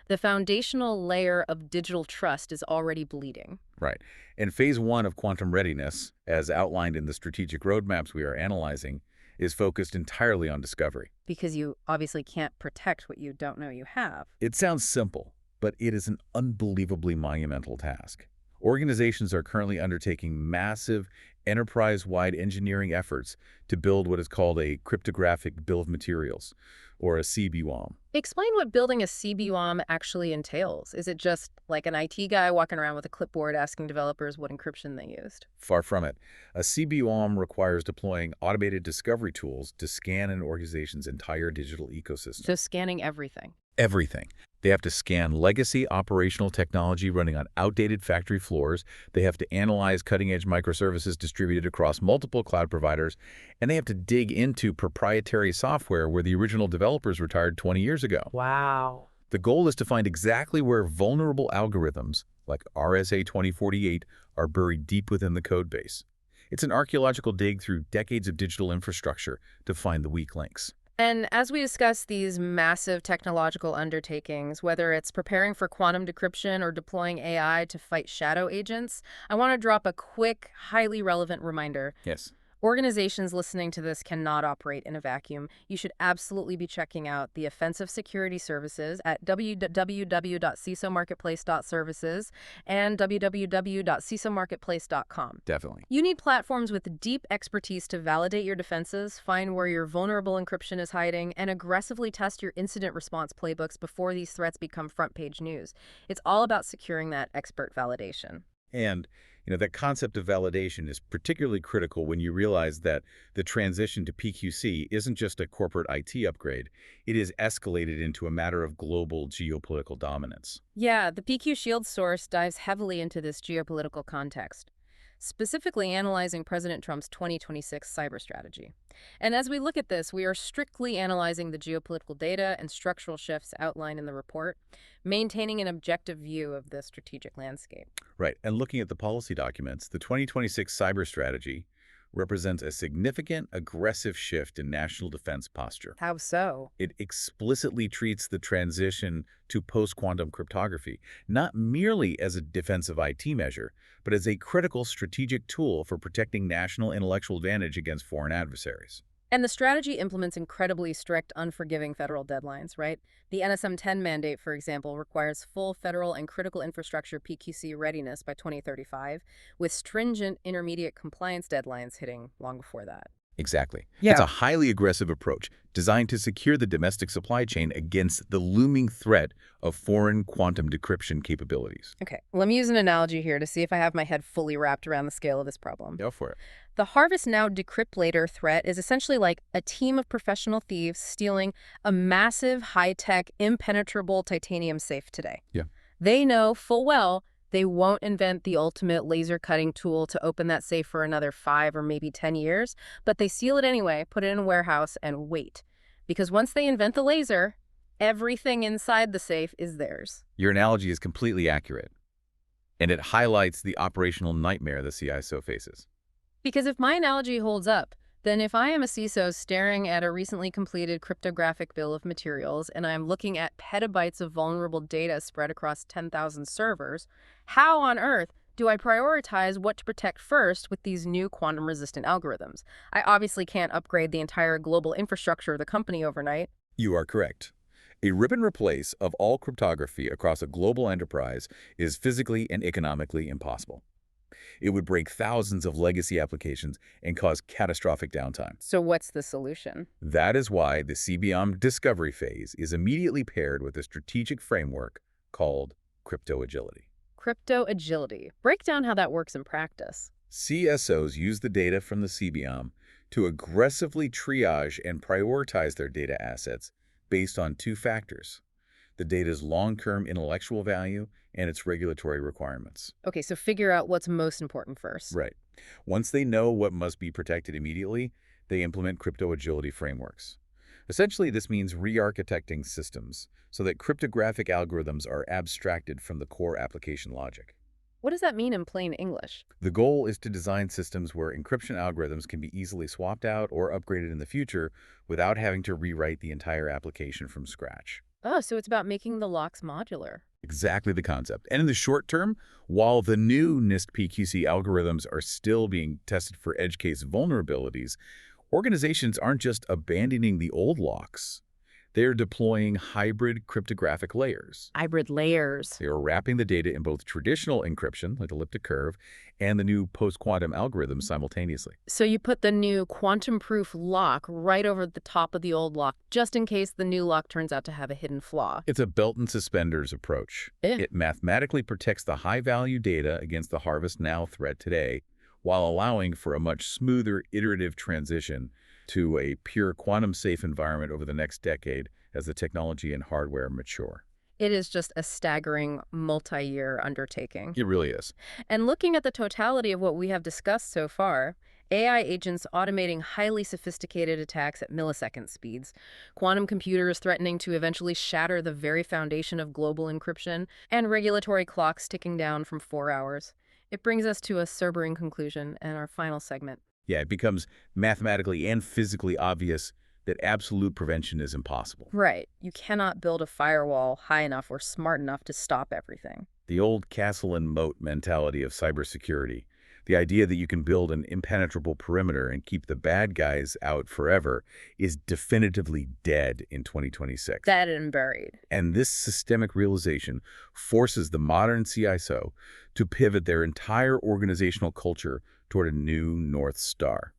The foundational layer of digital trust is already bleeding. Right. And phase one of quantum readiness, as outlined in the strategic roadmaps we are analyzing, is focused entirely on discovery. Because you obviously can't protect what you don't know you have. It sounds simple, but it is an unbelievably monumental task. Organizations are currently undertaking massive, enterprise-wide engineering efforts to build what is called a cryptographic bill of materials, or a CBWOM. Explain what building a CBOM actually entails. Is it just like an IT guy walking around with a clipboard asking developers what encryption they used? Far from it. A CBOM requires deploying automated discovery tools to scan an organization's entire digital ecosystem. So scanning everything. Everything. They have to scan legacy operational technology running on outdated factory floors. They have to analyze cutting-edge microservices distributed across multiple cloud providers. And they have to dig into proprietary software where the original developers retired 20 years ago. Wow. The goal is to find exactly where vulnerable algorithms, like RSA 2048, are buried deep within the code base. It's an archaeological dig through decades of digital infrastructure to find the weak links. And as we discuss these massive technological undertakings, whether it's preparing for quantum decryption or deploying AI to fight shadow agents, I want to drop a quick, highly relevant reminder. Yes. Organizations listening to this cannot operate in a vacuum. You should absolutely be checking out the offensive security services at www.cisomarketplace.services and www.cisomarketplace.com. Definitely. You need platforms with deep expertise to validate your defenses, find where your vulnerable encryption is hiding, and aggressively test your incident response playbooks before these threats become front-page news. It's all about securing that expert validation. And, that concept of validation is particularly critical when you realize that the transition to PQC isn't just a corporate IT upgrade. It is escalated into a matter of global geopolitical dominance. Yeah, the PQ Shield source dives heavily into this geopolitical context, specifically analyzing President Trump's 2026 cyber strategy. And as we look at this, we are strictly analyzing the geopolitical data and structural shifts outlined in the report, maintaining an objective view of the strategic landscape. Right. And looking at the policy documents, the 2026 cyber strategy represents a significant, aggressive shift in national defense posture. How so? It explicitly treats the transition to post-quantum cryptography not merely as a defensive IT measure, but as a critical strategic tool for protecting national intellectual advantage against foreign adversaries. And the strategy implements incredibly strict, unforgiving federal deadlines, right? The NSM-10 mandate, for example, requires full federal and critical infrastructure PQC readiness by 2035, with stringent intermediate compliance deadlines hitting long before that. Exactly. Yeah. It's a highly aggressive approach designed to secure the domestic supply chain against the looming threat of foreign quantum decryption capabilities. Okay, let me use an analogy here to see if I have my head fully wrapped around the scale of this problem. Go for it. The harvest now, decrypt later threat is essentially like a team of professional thieves stealing a massive, high-tech, impenetrable titanium safe today. Yeah. They know full well they won't invent the ultimate laser-cutting tool to open that safe for another 5 or maybe 10 years, but they seal it anyway, put it in a warehouse, and wait. Because once they invent the laser, everything inside the safe is theirs. Your analogy is completely accurate, and it highlights the operational nightmare the CISO faces. Because if my analogy holds up, then if I am a CISO staring at a recently completed cryptographic bill of materials and I'm looking at petabytes of vulnerable data spread across 10,000 servers, how on earth do I prioritize what to protect first with these new quantum-resistant algorithms? I obviously can't upgrade the entire global infrastructure of the company overnight. You are correct. A rip and replace of all cryptography across a global enterprise is physically and economically impossible. It would break thousands of legacy applications and cause catastrophic downtime. So what's the solution? That is why the CBOM discovery phase is immediately paired with a strategic framework called crypto agility. Crypto agility. Break down how that works in practice. CSOs use the data from the CBOM to aggressively triage and prioritize their data assets based on 2 factors: the data's long-term intellectual value and its regulatory requirements. Okay, so figure out what's most important first. Right. Once they know what must be protected immediately, they implement crypto agility frameworks. Essentially, this means re-architecting systems so that cryptographic algorithms are abstracted from the core application logic. What does that mean in plain English? The goal is to design systems where encryption algorithms can be easily swapped out or upgraded in the future without having to rewrite the entire application from scratch. Oh, so it's about making the locks modular. Exactly the concept. And in the short term, while the new NIST PQC algorithms are still being tested for edge case vulnerabilities, Organizations aren't just abandoning the old locks. They're deploying hybrid cryptographic layers. Hybrid layers. They are wrapping the data in both traditional encryption, like elliptic curve, and the new post-quantum algorithms simultaneously. So you put the new quantum-proof lock right over the top of the old lock, just in case the new lock turns out to have a hidden flaw. It's a belt and suspenders approach. It mathematically protects the high-value data against the harvest now threat today, while allowing for a much smoother iterative transition to a pure quantum-safe environment over the next decade as the technology and hardware mature. It is just a staggering multi-year undertaking. It really is. And looking at the totality of what we have discussed so far, AI agents automating highly sophisticated attacks at millisecond speeds, quantum computers threatening to eventually shatter the very foundation of global encryption, and regulatory clocks ticking down from 4 hours. It brings us to a sobering conclusion and our final segment. Yeah, it becomes mathematically and physically obvious that absolute prevention is impossible. Right. You cannot build a firewall high enough or smart enough to stop everything. The old castle and moat mentality of cybersecurity, the idea that you can build an impenetrable perimeter and keep the bad guys out forever, is definitively dead in 2026. Dead and buried. And this systemic realization forces the modern CISO to pivot their entire organizational culture toward a new North Star.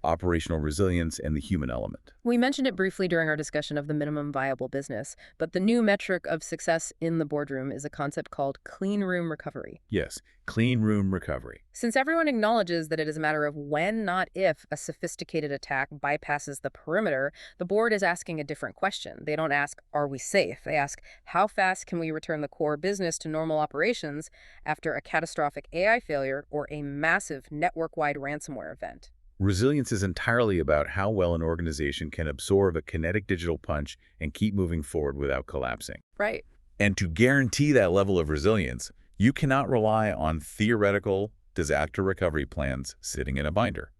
Operational resilience and the human element. We mentioned it briefly during our discussion of the minimum viable business, but the new metric of success in the boardroom is a concept called clean room recovery. Yes, clean room recovery. Since everyone acknowledges that it is a matter of when, not if, a sophisticated attack bypasses the perimeter, the board is asking a different question. They don't ask, are we safe? They ask, how fast can we return the core business to normal operations after a catastrophic AI failure or a massive network-wide ransomware event? Resilience is entirely about how well an organization can absorb a kinetic digital punch and keep moving forward without collapsing. Right. And to guarantee that level of resilience, you cannot rely on theoretical disaster recovery plans sitting in a binder.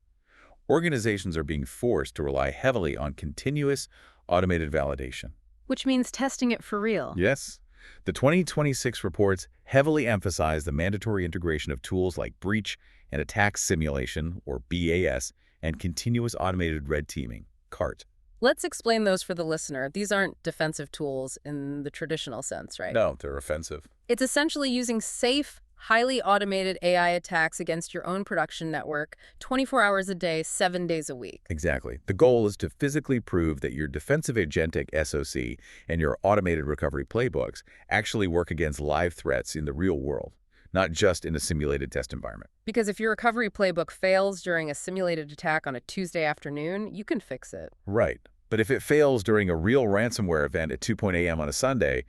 Organizations are being forced to rely heavily on continuous automated validation. Which means testing it for real. Yes. The 2026 reports heavily emphasize the mandatory integration of tools like breach and attack simulation, or BAS, and continuous automated red teaming, CART. Let's explain those for the listener. These aren't defensive tools in the traditional sense, right? No, they're offensive. It's essentially using safe, highly automated AI attacks against your own production network 24 hours a day, 7 days a week. Exactly. The goal is to physically prove that your defensive agentic SOC and your automated recovery playbooks actually work against live threats in the real world, not just in a simulated test environment. Because if your recovery playbook fails during a simulated attack on a Tuesday afternoon, you can fix it. Right. But if it fails during a real ransomware event at 2 a.m. on a Sunday,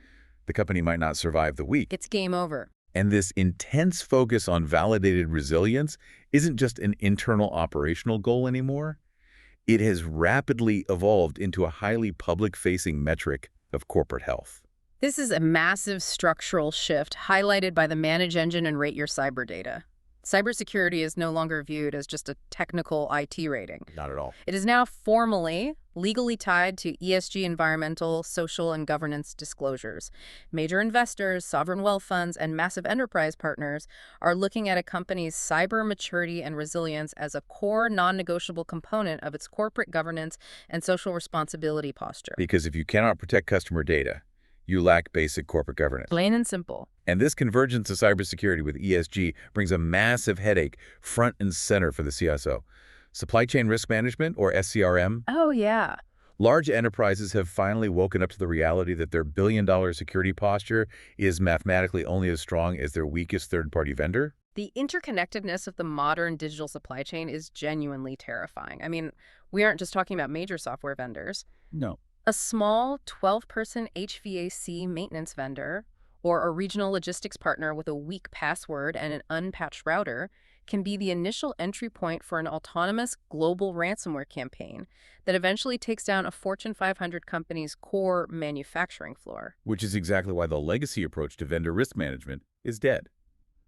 the company might not survive the week. It's game over. And this intense focus on validated resilience isn't just an internal operational goal anymore. It has rapidly evolved into a highly public-facing metric of corporate health. This is a massive structural shift highlighted by the Manage Engine and Rate Your Cyber data. Cybersecurity is no longer viewed as just a technical IT rating. Not at all. It is now formally, legally tied to ESG environmental, social, and governance disclosures. Major investors, sovereign wealth funds, and massive enterprise partners are looking at a company's cyber maturity and resilience as a core non-negotiable component of its corporate governance and social responsibility posture. Because if you cannot protect customer data, you lack basic corporate governance. Plain and simple. And this convergence of cybersecurity with ESG brings a massive headache front and center for the CISO. Supply chain risk management, or SCRM. Oh, yeah. Large enterprises have finally woken up to the reality that their billion-dollar security posture is mathematically only as strong as their weakest third-party vendor. The interconnectedness of the modern digital supply chain is genuinely terrifying. I mean, we aren't just talking about major software vendors. No. A small 12-person HVAC maintenance vendor or a regional logistics partner with a weak password and an unpatched router can be the initial entry point for an autonomous global ransomware campaign that eventually takes down a Fortune 500 company's core manufacturing floor. Which is exactly why the legacy approach to vendor risk management is dead.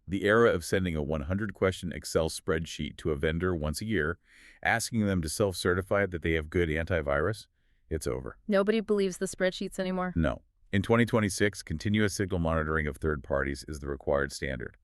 The era of sending a 100-question Excel spreadsheet to a vendor once a year, asking them to self-certify that they have good antivirus, it's over. Nobody believes the spreadsheets anymore? No. In 2026, continuous signal monitoring of third parties is the required standard.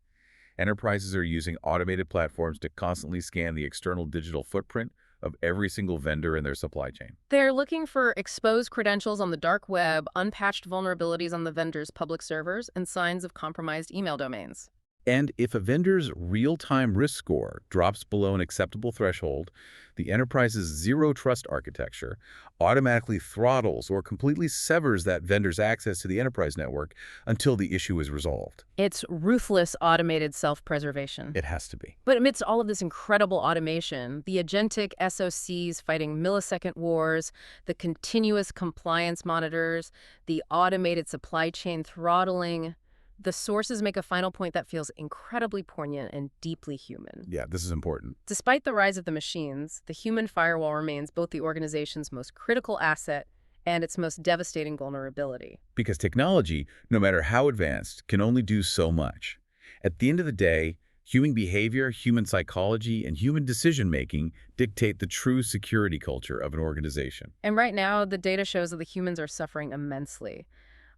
Enterprises are using automated platforms to constantly scan the external digital footprint of every single vendor in their supply chain. They're looking for exposed credentials on the dark web, unpatched vulnerabilities on the vendor's public servers, and signs of compromised email domains. And if a vendor's real-time risk score drops below an acceptable threshold, the enterprise's zero-trust architecture automatically throttles or completely severs that vendor's access to the enterprise network until the issue is resolved. It's ruthless automated self-preservation. It has to be. But amidst all of this incredible automation, the agentic SOCs fighting millisecond wars, the continuous compliance monitors, the automated supply chain throttling, the sources make a final point that feels incredibly poignant and deeply human. Yeah, this is important. Despite the rise of the machines, the human firewall remains both the organization's most critical asset and its most devastating vulnerability. Because technology, no matter how advanced, can only do so much. At the end of the day, human behavior, human psychology, and human decision-making dictate the true security culture of an organization. And right now, the data shows that the humans are suffering immensely.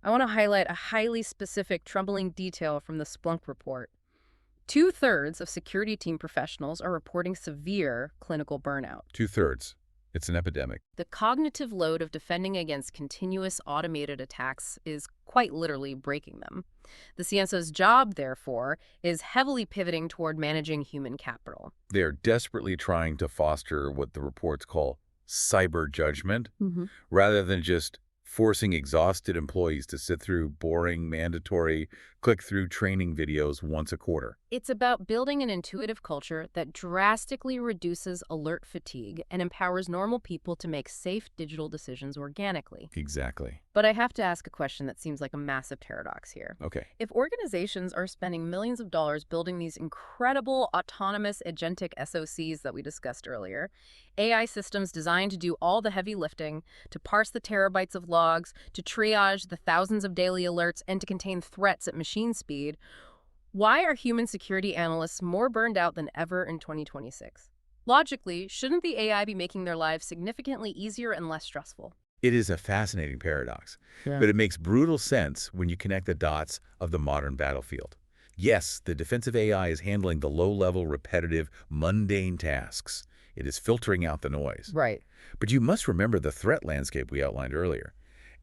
I want to highlight a highly specific, troubling detail from the Splunk report. 2/3 of security team professionals are reporting severe clinical burnout. 2/3. It's an epidemic. The cognitive load of defending against continuous automated attacks is quite literally breaking them. The CISO's job, therefore, is heavily pivoting toward managing human capital. They are desperately trying to foster what the reports call cyber judgment, rather than just forcing exhausted employees to sit through boring, mandatory, click-through training videos once a quarter. It's about building an intuitive culture that drastically reduces alert fatigue and empowers normal people to make safe digital decisions organically. Exactly. But I have to ask a question that seems like a massive paradox here. Okay. If organizations are spending millions of dollars building these incredible autonomous agentic SOCs that we discussed earlier, AI systems designed to do all the heavy lifting, to parse the terabytes of logs, to triage the thousands of daily alerts, and to contain threats at machine speed, why are human security analysts more burned out than ever in 2026? Logically, shouldn't the AI be making their lives significantly easier and less stressful? It is a fascinating paradox, Yeah. but it makes brutal sense when you connect the dots of the modern battlefield. Yes, the defensive AI is handling the low-level, repetitive, mundane tasks. It is filtering out the noise. Right. But you must remember the threat landscape we outlined earlier.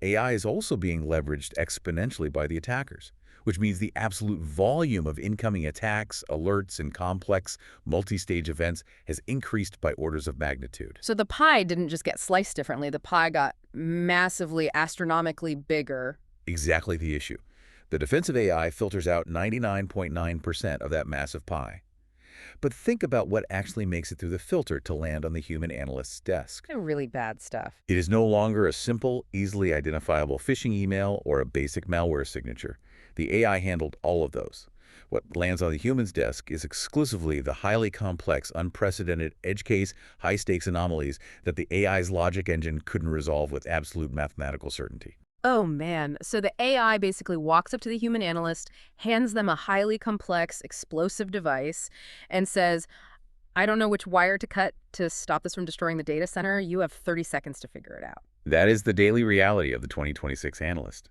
AI is also being leveraged exponentially by the attackers, which means the absolute volume of incoming attacks, alerts, and complex multi-stage events has increased by orders of magnitude. So the pie didn't just get sliced differently. The pie got massively, astronomically bigger. Exactly the issue. The defensive AI filters out 99.9% of that massive pie. But think about what actually makes it through the filter to land on the human analyst's desk. Really bad stuff. It is no longer a simple, easily identifiable phishing email or a basic malware signature. The AI handled all of those. What lands on the human's desk is exclusively the highly complex, unprecedented, edge case, high-stakes anomalies that the AI's logic engine couldn't resolve with absolute mathematical certainty. Oh man, so the AI basically walks up to the human analyst, hands them a highly complex, explosive device, and says, I don't know which wire to cut to stop this from destroying the data center. You have 30 seconds to figure it out. That is the daily reality of the 2026 analyst.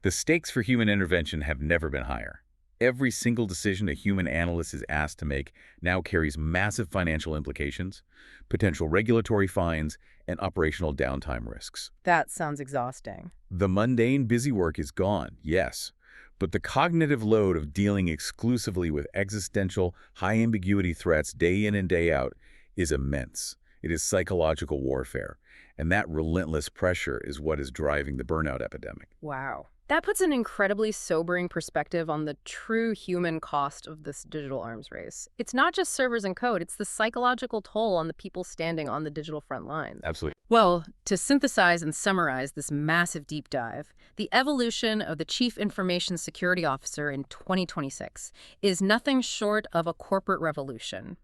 The stakes for human intervention have never been higher. Every single decision a human analyst is asked to make now carries massive financial implications, potential regulatory fines, and operational downtime risks. That sounds exhausting. The mundane, busy work is gone, yes, but the cognitive load of dealing exclusively with existential, high-ambiguity threats day in and day out is immense. It is psychological warfare, and that relentless pressure is what is driving the burnout epidemic. Wow. That puts an incredibly sobering perspective on the true human cost of this digital arms race. It's not just servers and code, it's the psychological toll on the people standing on the digital front lines. Absolutely. Well, to synthesize and summarize this massive deep dive, the evolution of the Chief Information Security Officer in 2026 is nothing short of a corporate revolution.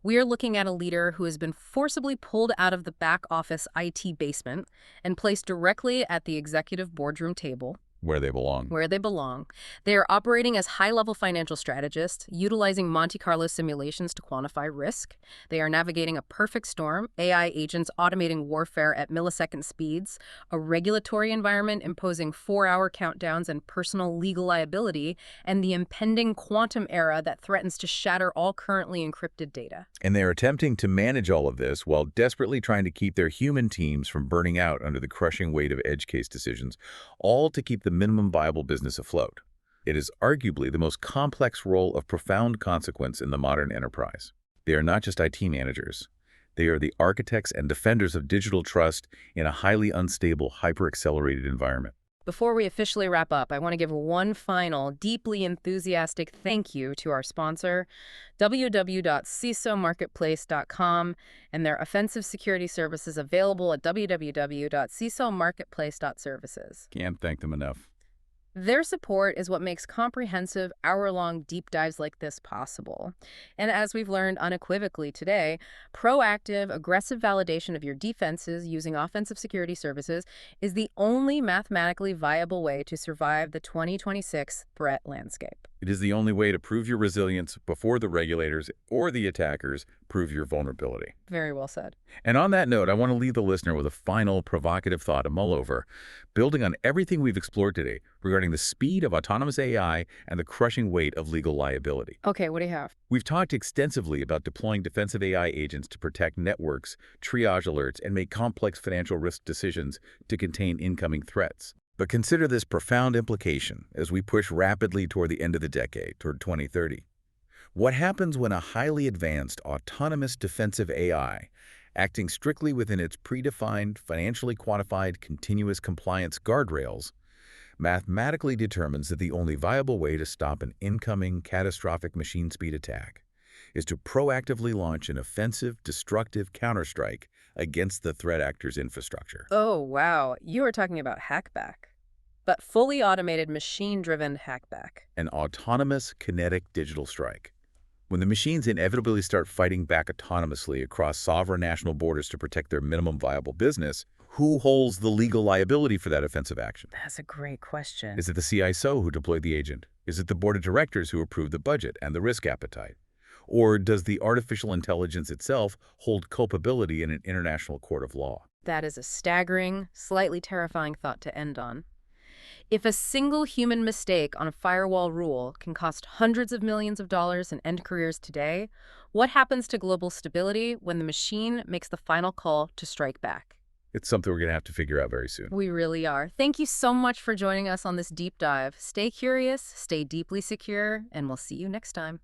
We are looking at a leader who has been forcibly pulled out of the back office IT basement and placed directly at the executive boardroom table. where they belong. where they belong. They are operating as high-level financial strategists, utilizing Monte Carlo simulations to quantify risk. They are navigating a perfect storm, AI agents automating warfare at millisecond speeds, a regulatory environment imposing 4-hour countdowns and personal legal liability, and the impending quantum era that threatens to shatter all currently encrypted data. And they're attempting to manage all of this while desperately trying to keep their human teams from burning out under the crushing weight of edge case decisions, all to keep the minimum viable business afloat. It is arguably the most complex role of profound consequence in the modern enterprise. They are not just IT managers. They are the architects and defenders of digital trust in a highly unstable, hyper-accelerated environment. Before we officially wrap up, I want to give one final, deeply enthusiastic thank you to our sponsor, www.cisomarketplace.com, and their offensive security services available at www.cisomarketplace.services. Can't thank them enough. Their support is what makes comprehensive, hour-long deep dives like this possible. And as we've learned unequivocally today, proactive, aggressive validation of your defenses using offensive security services is the only mathematically viable way to survive the 2026 threat landscape. It is the only way to prove your resilience before the regulators or the attackers prove your vulnerability. Very well said. And on that note, I want to leave the listener with a final provocative thought to mull over, building on everything we've explored today regarding the speed of autonomous AI and the crushing weight of legal liability. Okay, what do you have? We've talked extensively about deploying defensive AI agents to protect networks, triage alerts, and make complex financial risk decisions to contain incoming threats. But consider this profound implication as we push rapidly toward the end of the decade, toward 2030. What happens when a highly advanced, autonomous defensive AI, acting strictly within its predefined, financially quantified, continuous compliance guardrails, mathematically determines that the only viable way to stop an incoming, catastrophic machine speed attack is to proactively launch an offensive, destructive counterstrike against the threat actor's infrastructure? Oh, wow. You are talking about hackback. But fully automated, machine-driven hackback. An autonomous, kinetic digital strike. When the machines inevitably start fighting back autonomously across sovereign national borders to protect their minimum viable business, who holds the legal liability for that offensive action? That's a great question. Is it the CISO who deployed the agent? Is it the board of directors who approved the budget and the risk appetite? Or does the artificial intelligence itself hold culpability in an international court of law? That is a staggering, slightly terrifying thought to end on. If a single human mistake on a firewall rule can cost hundreds of millions of dollars and end careers today, what happens to global stability when the machine makes the final call to strike back? It's something we're going to have to figure out very soon. We really are. Thank you so much for joining us on this deep dive. Stay curious, stay deeply secure, and we'll see you next time.